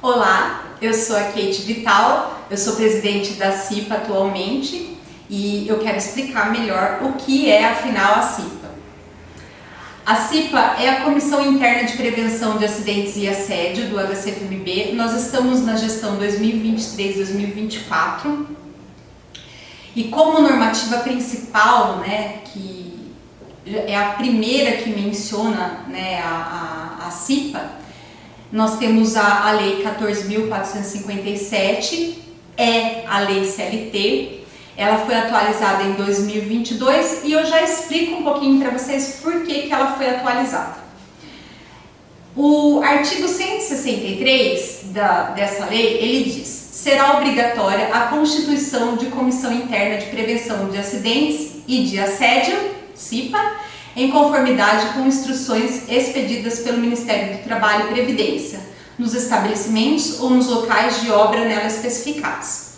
Olá, eu sou a Kate Vital, eu sou presidente da CIPA atualmente e eu quero explicar melhor o que é afinal a CIPA. A CIPA é a Comissão Interna de Prevenção de Acidentes e Assédio do HCFMB. Nós estamos na gestão 2023-2024 e como normativa principal, né, que é a primeira que menciona, né, a CIPA, nós temos a Lei 14.457, é a Lei CLT, ela foi atualizada em 2022 e eu já explico um pouquinho para vocês por que ela foi atualizada. O artigo 163 dessa lei, ele diz: será obrigatória a constituição de Comissão Interna de Prevenção de Acidentes e de Assédio, CIPA, em conformidade com instruções expedidas pelo Ministério do Trabalho e Previdência, nos estabelecimentos ou nos locais de obra nela especificados.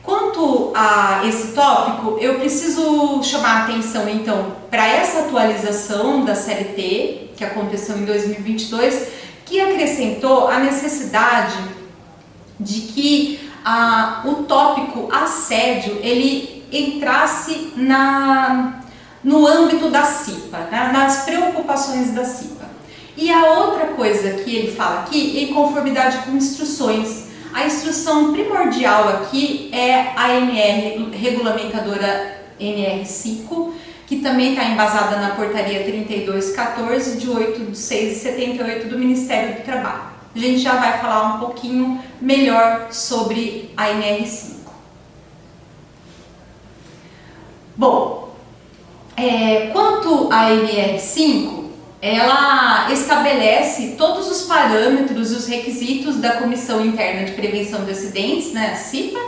Quanto a esse tópico, eu preciso chamar a atenção então para essa atualização da CLT, que aconteceu em 2022, que acrescentou a necessidade de que o tópico assédio ele entrasse no âmbito da CIPA, né, nas preocupações da CIPA. E a outra coisa que ele fala aqui é em conformidade com instruções. A instrução primordial aqui é a NR regulamentadora NR5, que também está embasada na portaria 3214 de 8/6/78 do Ministério do Trabalho. A gente já vai falar um pouquinho melhor sobre a NR5. Bom, quanto à NR5, ela estabelece todos os parâmetros e os requisitos da Comissão Interna de Prevenção de Acidentes, né, a CIPA.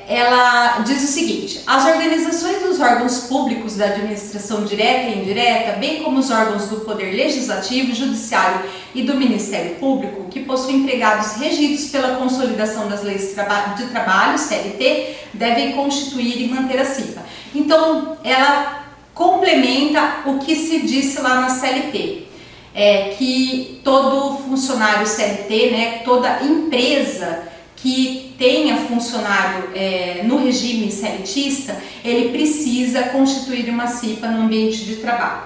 Ela diz o seguinte: as organizações dos órgãos públicos da administração direta e indireta, bem como os órgãos do Poder Legislativo, Judiciário e do Ministério Público, que possuem empregados regidos pela consolidação das leis de trabalho, CLT, devem constituir e manter a CIPA. Então, ela complementa o que se disse lá na CLT, que todo funcionário CLT, né, toda empresa que tenha funcionário no regime CLTista, ele precisa constituir uma CIPA no ambiente de trabalho.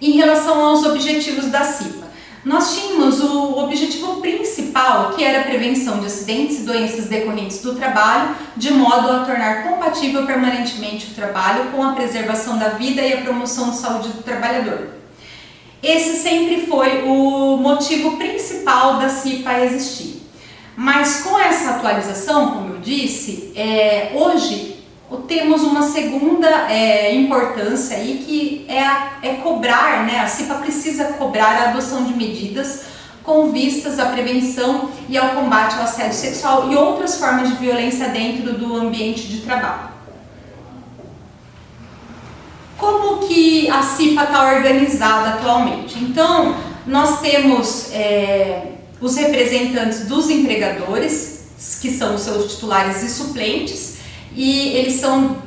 Em relação aos objetivos da CIPA, nós tínhamos o objetivo principal, que era a prevenção de acidentes e doenças decorrentes do trabalho, de modo a tornar compatível permanentemente o trabalho com a preservação da vida e a promoção de saúde do trabalhador. Esse sempre foi o motivo principal da CIPA existir. Mas com essa atualização, como eu disse, hoje temos uma segunda importância aí, que é cobrar, né? A CIPA precisa cobrar a adoção de medidas com vistas à prevenção e ao combate ao assédio sexual e outras formas de violência dentro do ambiente de trabalho. Como que a CIPA está organizada atualmente? Então, nós temos os representantes dos empregadores, que são os seus titulares e suplentes, e eles são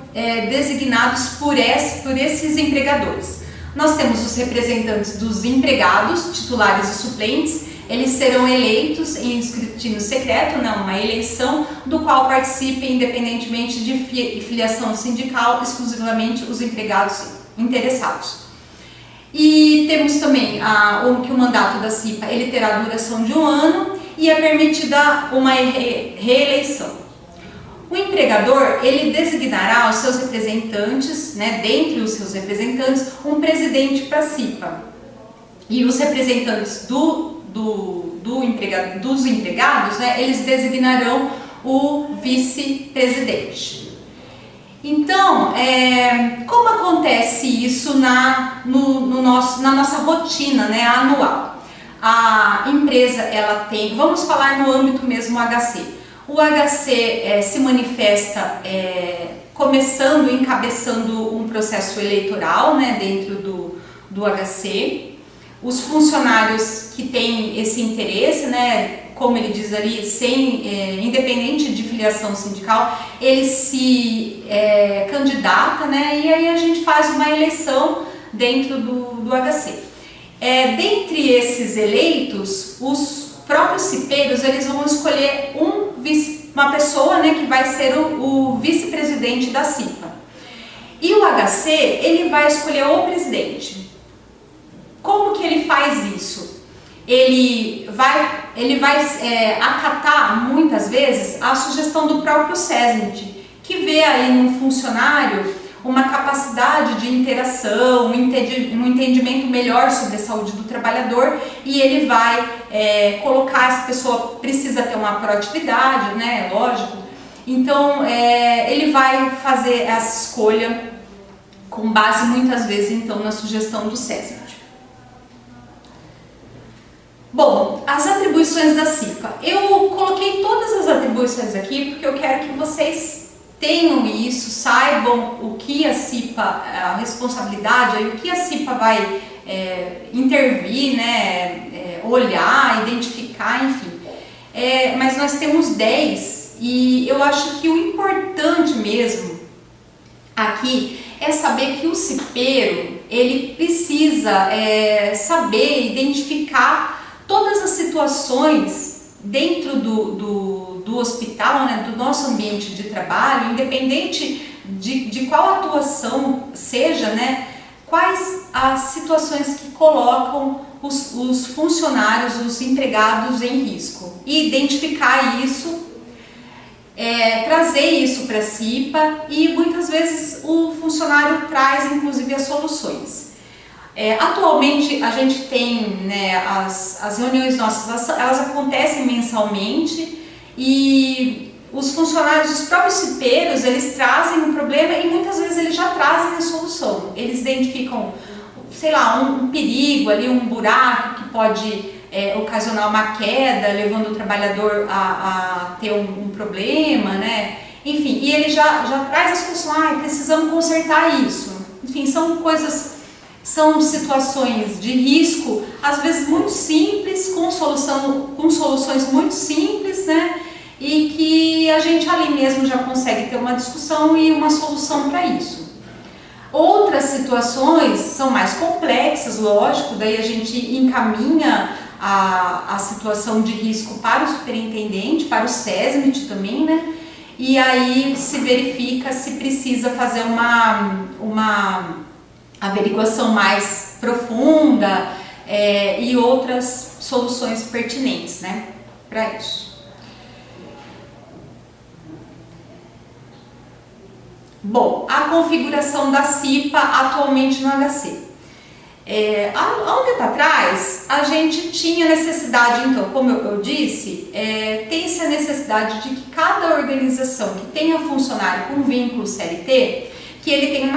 designados por esses empregadores. Nós temos os representantes dos empregados, titulares e suplentes. Eles serão eleitos em escrutínio secreto, né, uma eleição do qual participem, independentemente de filiação sindical, exclusivamente os empregados interessados. E temos também que o mandato da CIPA ele terá duração de 1 ano e é permitida uma reeleição. O empregador, ele designará os seus representantes, né, dentre os seus representantes, um presidente para a CIPA. E os representantes dos empregados, né, eles designarão o vice-presidente. Então, como acontece isso na nossa rotina, né, anual? A empresa, ela tem, vamos falar no âmbito mesmo HC. O HC se manifesta encabeçando um processo eleitoral, né, dentro do HC. Os funcionários que têm esse interesse, né, como ele diz ali, independente de filiação sindical, ele se candidata, né, e aí a gente faz uma eleição dentro do HC. Dentre esses eleitos, os próprios cipeiros, eles vão escolher uma pessoa, né, que vai ser o vice-presidente da CIPA. E o HC, ele vai escolher o presidente. Como que ele faz isso? Ele vai acatar, muitas vezes, a sugestão do próprio SESMIT, que vê aí no funcionário uma capacidade de interação, um entendimento melhor sobre a saúde do trabalhador, e ele vai colocar, essa pessoa precisa ter uma proatividade, né, lógico. Então, ele vai fazer essa escolha com base, muitas vezes, então, na sugestão do SESMIT. Bom, as atribuições da CIPA. Eu coloquei todas as atribuições aqui porque eu quero que vocês tenham isso, saibam o que a CIPA, a responsabilidade, o que a CIPA vai intervir, né, olhar, identificar, enfim. Mas nós temos 10 e eu acho que o importante mesmo aqui é saber que o cipeiro, ele precisa saber identificar todas as situações dentro do hospital, né, do nosso ambiente de trabalho, independente de qual atuação seja, né, quais as situações que colocam os funcionários, os empregados em risco. E identificar isso, trazer isso para a CIPA, e muitas vezes o funcionário traz inclusive as soluções. Atualmente a gente tem, né, as reuniões nossas, elas acontecem mensalmente, e os funcionários, os próprios cipeiros, eles trazem o problema e muitas vezes eles já trazem a solução. Eles identificam, sei lá, um perigo ali, um buraco que pode ocasionar uma queda, levando o trabalhador a ter um problema, né? Enfim, e ele já traz a solução, precisamos consertar isso. Enfim, são situações de risco, às vezes muito simples, com soluções muito simples, né? E que a gente ali mesmo já consegue ter uma discussão e uma solução para isso. Outras situações são mais complexas, lógico, daí a gente encaminha a situação de risco para o superintendente, para o SESMIT também, né? E aí se verifica se precisa fazer uma averiguação mais profunda e outras soluções pertinentes, né, para isso. Bom, a configuração da CIPA atualmente no HC. Há um tempo atrás, a gente tinha necessidade, então, como eu disse, tem-se a necessidade de que cada organização que tenha funcionário com vínculo CLT, que ele tenha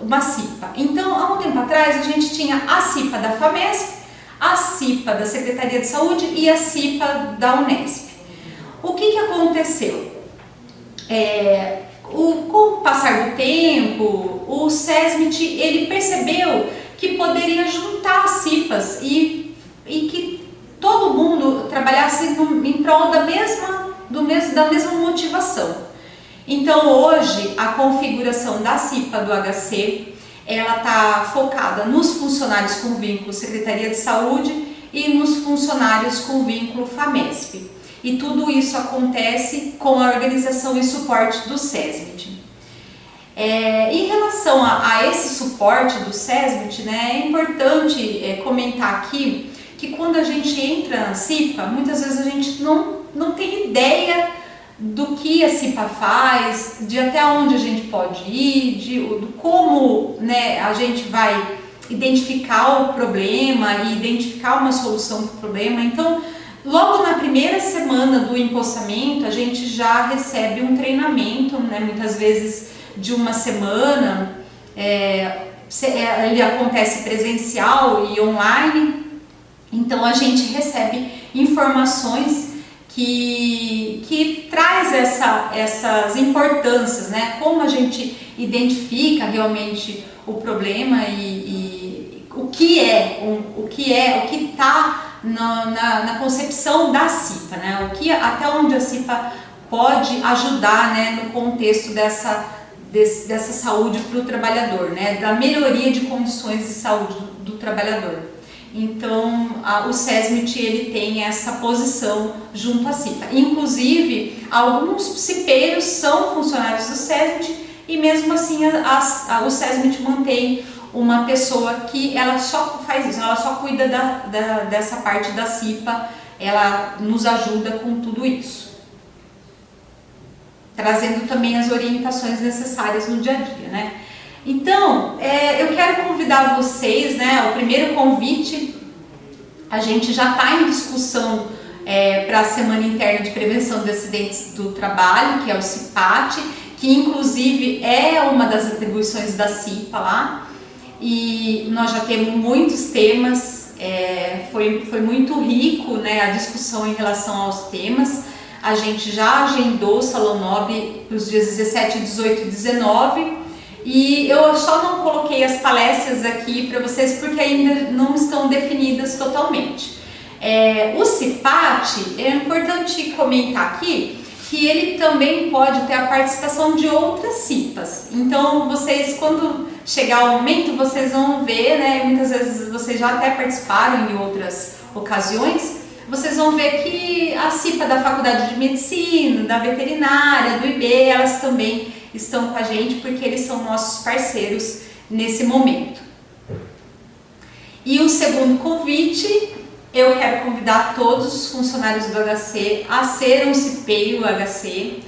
uma CIPA. Então, há um tempo atrás, a gente tinha a CIPA da FAMESP, a CIPA da Secretaria de Saúde e a CIPA da Unesp. O que aconteceu? Com o passar do tempo, o SESMIT, ele percebeu que poderia juntar as CIPAs e que todo mundo trabalhasse em prol da mesma motivação. Então hoje a configuração da CIPA do HC, ela está focada nos funcionários com vínculo Secretaria de Saúde e nos funcionários com vínculo FAMESP. E tudo isso acontece com a organização e suporte do SESMIT. Em relação a esse suporte do SESMIT, né, é importante comentar aqui que quando a gente entra na CIPA, muitas vezes a gente não tem ideia do que a CIPA faz, de até onde a gente pode ir, de como, né, a gente vai identificar o problema e identificar uma solução para o problema. Então, logo na primeira semana do empossamento, a gente já recebe um treinamento, né, muitas vezes de uma semana, ele acontece presencial e online, então a gente recebe informações que traz essas importâncias, né, como a gente identifica realmente o problema e o que está na concepção da CIPA, né? Até onde a CIPA pode ajudar, né, no contexto dessa saúde para o trabalhador, né? Da melhoria de condições de saúde do trabalhador. Então, o SESMIT ele tem essa posição junto à CIPA. Inclusive, alguns cipeiros são funcionários do SESMIT e mesmo assim o SESMIT mantém uma pessoa que ela só faz isso, ela só cuida dessa parte da CIPA, ela nos ajuda com tudo isso, trazendo também as orientações necessárias no dia a dia, né? Então, eu quero convidar vocês, né, o primeiro convite, a gente já está em discussão para a Semana Interna de Prevenção de Acidentes do Trabalho, que é o CIPAT, que inclusive é uma das atribuições da CIPA lá, e nós já temos muitos temas, foi muito rico, né, a discussão em relação aos temas. A gente já agendou o Salão Nobre para os dias 17, 18 e 19, e eu só não coloquei as palestras aqui para vocês porque ainda não estão definidas totalmente. O CIPAT, é importante comentar aqui que ele também pode ter a participação de outras CIPAs. Então, vocês, quando chegar o momento, vocês vão ver, né, muitas vezes vocês já até participaram em outras ocasiões, vocês vão ver que a CIPA da Faculdade de Medicina, da Veterinária, do IB, elas também estão com a gente porque eles são nossos parceiros nesse momento. E o segundo convite, eu quero convidar todos os funcionários do HC a ser um cipeiro HC.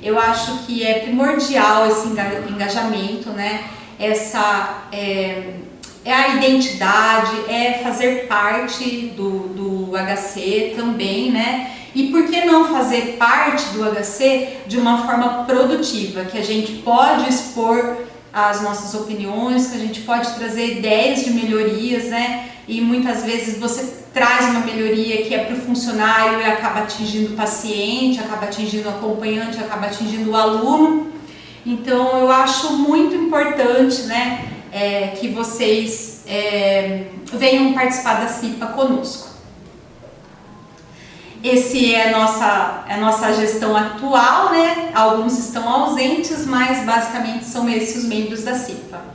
Eu acho que é primordial esse engajamento, né? Essa é a identidade, é fazer parte do HC também, né? E por que não fazer parte do HC de uma forma produtiva, que a gente pode expor as nossas opiniões, que a gente pode trazer ideias de melhorias, né? E muitas vezes você traz uma melhoria que é para o funcionário e acaba atingindo o paciente, acaba atingindo o acompanhante, acaba atingindo o aluno. Então eu acho muito importante, né, que vocês venham participar da CIPA conosco. Esse é a nossa gestão atual, né? Alguns estão ausentes, mas basicamente são esses os membros da CIPA.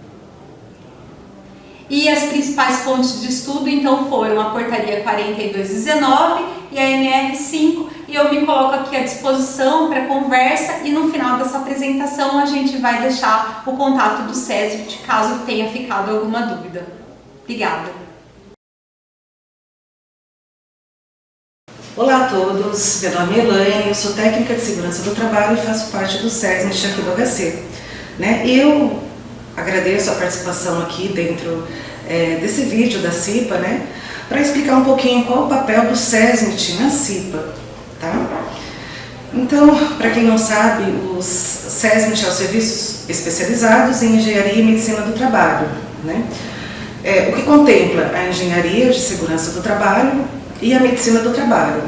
E as principais fontes de estudo, então, foram a Portaria 4219 e a NR5, e eu me coloco aqui à disposição para conversa, e no final dessa apresentação a gente vai deixar o contato do SESMIT, caso tenha ficado alguma dúvida. Obrigada. Olá a todos, meu nome é Elaine, eu sou técnica de segurança do trabalho e faço parte do SESMIT aqui do HC. Eu agradeço a participação aqui dentro desse vídeo da CIPA, para explicar um pouquinho qual o papel do SESMIT na CIPA. Tá? Então, para quem não sabe, o SESMIT é os Serviços Especializados em Engenharia e Medicina do Trabalho. O que contempla a Engenharia de Segurança do Trabalho e a Medicina do Trabalho.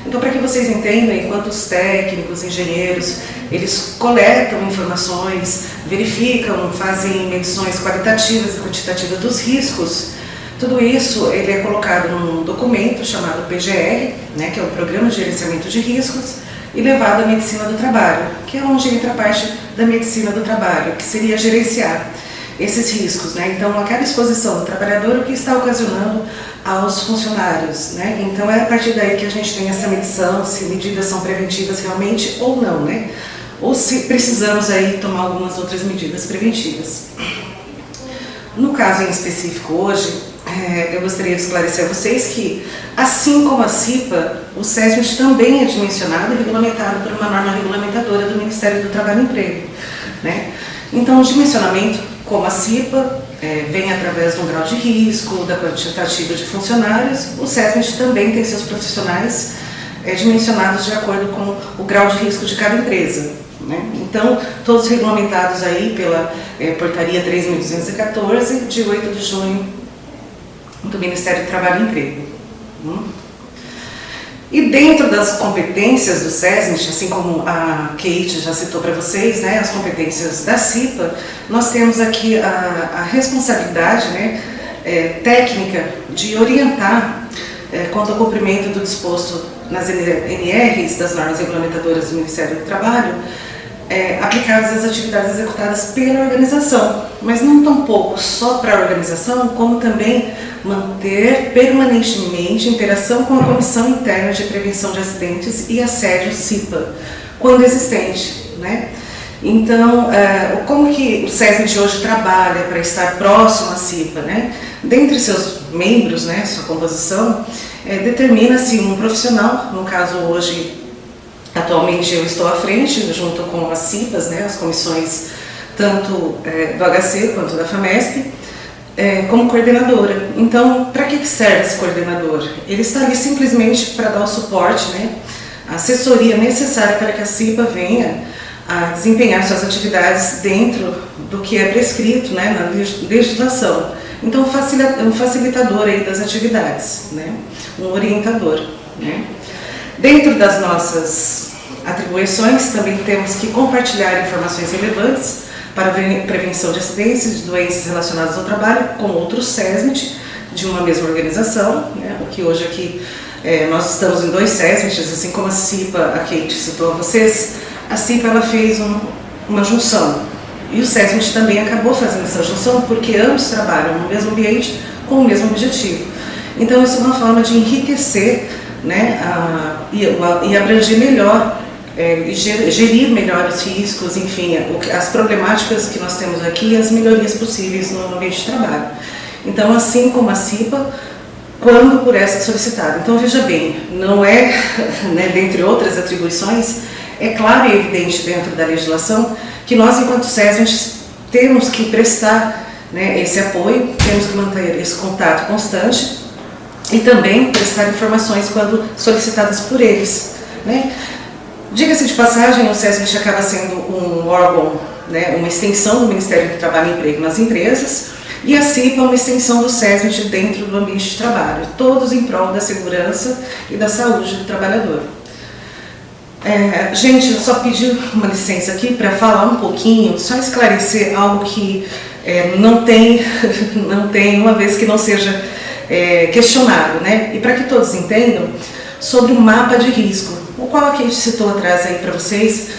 Então, para que vocês entendam, enquanto os técnicos, engenheiros, eles coletam informações, verificam, fazem medições qualitativas e quantitativas dos riscos, tudo isso ele é colocado num documento chamado PGR, que é o Programa de Gerenciamento de Riscos, e levado à Medicina do Trabalho, que é onde entra a parte da Medicina do Trabalho, que seria gerenciar esses riscos. Então, aquela exposição do trabalhador, o que está ocasionando aos funcionários. Então, é a partir daí que a gente tem essa medição, se medidas são preventivas realmente ou não, ou se precisamos aí tomar algumas outras medidas preventivas. No caso em específico hoje, eu gostaria de esclarecer a vocês que, assim como a CIPA, o SESMIT também é dimensionado e regulamentado por uma norma regulamentadora do Ministério do Trabalho e Emprego. Então, o dimensionamento, como a CIPA, vem através de um grau de risco, da quantitativa de funcionários, o SESMIT também tem seus profissionais dimensionados de acordo com o grau de risco de cada empresa. Então, todos regulamentados aí pela Portaria 3.214, de 8 de junho, do Ministério do Trabalho e Emprego. E dentro das competências do SESMIT, assim como a Kate já citou para vocês, as competências da CIPA, nós temos aqui a responsabilidade técnica de orientar quanto ao cumprimento do disposto nas NRs, das normas regulamentadoras do Ministério do Trabalho, aplicadas às atividades executadas pela organização, mas não tão pouco só para a organização, como também manter permanentemente interação com a Comissão Interna de Prevenção de Acidentes e Assédio, CIPA, quando existente, né? Então, como que o SESMIT hoje trabalha para estar próximo à CIPA, né? Dentre seus membros, né, sua composição, determina-se um profissional, no caso hoje, atualmente eu estou à frente, junto com as CIPAs, né, as comissões tanto do HC quanto da FAMESP, como coordenadora. Então, para que serve esse coordenador? Ele está ali simplesmente para dar o suporte, né, a assessoria necessária para que a CIPA venha a desempenhar suas atividades dentro do que é prescrito, né, na legislação. Então, um facilitador aí das atividades, né, um orientador, né. Dentro das nossas atribuições, também temos que compartilhar informações relevantes para a prevenção de acidentes e de doenças relacionadas ao trabalho com outros SESMIT de uma mesma organização, né, o que hoje aqui nós estamos em 2 SESMITs, assim como a CIPA, a Kate citou a vocês. A CIPA ela fez uma junção e o SESMIT também acabou fazendo essa junção porque ambos trabalham no mesmo ambiente com o mesmo objetivo. Então isso é uma forma de enriquecer, né, e abranger melhor, gerir melhor os riscos, enfim, as problemáticas que nós temos aqui e as melhorias possíveis no ambiente de trabalho. Então, assim como a CIPA, quando por essa solicitada. Então, veja bem, não é, né, dentre outras atribuições, é claro e evidente dentro da legislação que nós, enquanto SESMIT, temos que prestar, né, esse apoio, temos que manter esse contato constante e também prestar informações quando solicitadas por eles, né. Diga-se de passagem, o SESMIT acaba sendo um órgão, né, uma extensão do Ministério do Trabalho e Emprego nas empresas, e a CIPA é uma extensão do SESMIT dentro do ambiente de trabalho, todos em prol da segurança e da saúde do trabalhador. Gente, eu só pedi uma licença aqui para falar um pouquinho, só esclarecer algo que não tem, uma vez que não seja questionado, né? E para que todos entendam, sobre o mapa de risco, o qual a Kate citou atrás aí para vocês.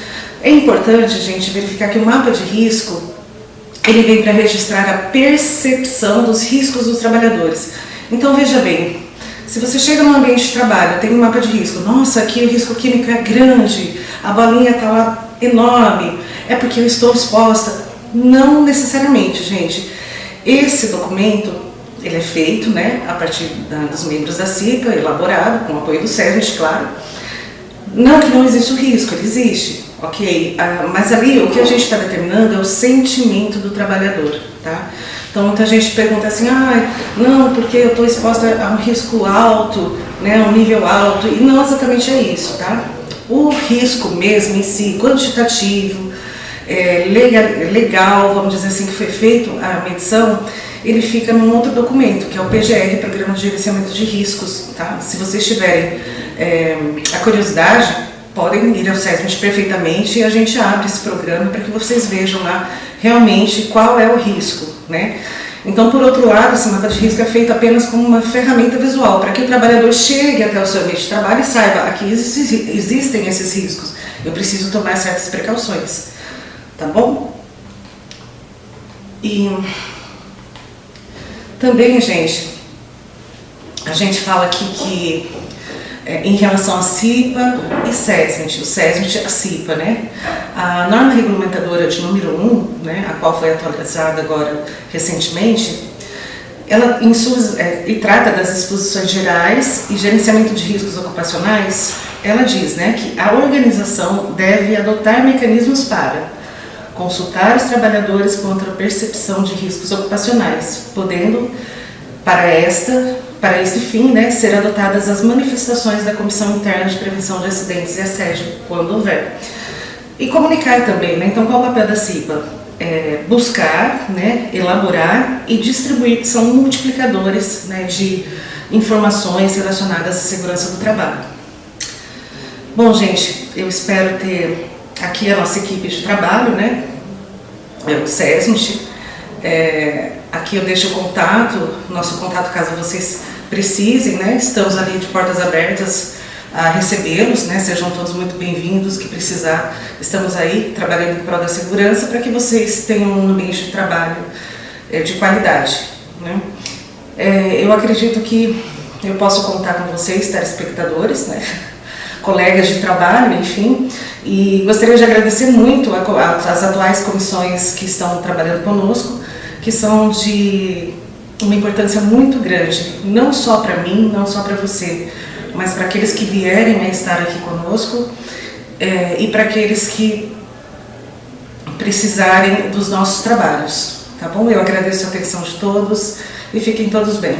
É importante, gente, verificar que o mapa de risco, ele vem para registrar a percepção dos riscos dos trabalhadores. Então, veja bem, se você chega num ambiente de trabalho, tem um mapa de risco, nossa, aqui o risco químico é grande, a bolinha está lá enorme, é porque eu estou exposta. Não necessariamente, gente. Esse documento, ele é feito, né, a partir dos membros da CIPA, elaborado com o apoio do SESMIT, claro. Não que não existe o risco, ele existe, ok? Mas ali o que a gente está determinando é o sentimento do trabalhador, tá? Então muita gente pergunta assim, não, porque eu estou exposta a um risco alto, né, a um nível alto, e não exatamente é isso, tá? O risco mesmo em si, quantitativo, legal, vamos dizer assim, que foi feito a medição, ele fica num outro documento, que é o PGR, Programa de Gerenciamento de Riscos, tá? Se vocês tiverem a curiosidade, podem ir ao SESMIT perfeitamente e a gente abre esse programa para que vocês vejam lá realmente qual é o risco, né? Então, por outro lado, esse mapa de risco é feito apenas como uma ferramenta visual, para que o trabalhador chegue até o seu ambiente de trabalho e saiba, aqui existem esses riscos, eu preciso tomar certas precauções, tá bom? E também, gente, a gente fala aqui que em relação à CIPA e SESMIT, o SESMIT é a CIPA, né? A norma regulamentadora de número 1, né, a qual foi atualizada agora recentemente, ela e trata das disposições gerais e gerenciamento de riscos ocupacionais. Ela diz, né, que a organização deve adotar mecanismos para consultar os trabalhadores contra a percepção de riscos ocupacionais, podendo, para esse fim, né, ser adotadas as manifestações da Comissão Interna de Prevenção de Acidentes e Assédio, quando houver. E comunicar também, né? Então, qual é o papel da CIPA? Buscar, né, elaborar e distribuir, são multiplicadores, né, de informações relacionadas à segurança do trabalho. Bom, gente, eu espero ter aqui a nossa equipe de trabalho, né, o SESMIT. Aqui eu deixo o nosso contato caso vocês precisem, né? Estamos ali de portas abertas a recebê-los, né? Sejam todos muito bem-vindos, que precisar, estamos aí trabalhando em prol da segurança para que vocês tenham um ambiente de trabalho de qualidade, né? Eu acredito que eu posso contar com vocês, telespectadores, né? Colegas de trabalho, enfim, e gostaria de agradecer muito as atuais comissões que estão trabalhando conosco, que são de uma importância muito grande, não só para mim, não só para você, mas para aqueles que vierem a estar aqui conosco e para aqueles que precisarem dos nossos trabalhos, tá bom? Eu agradeço a atenção de todos e fiquem todos bem.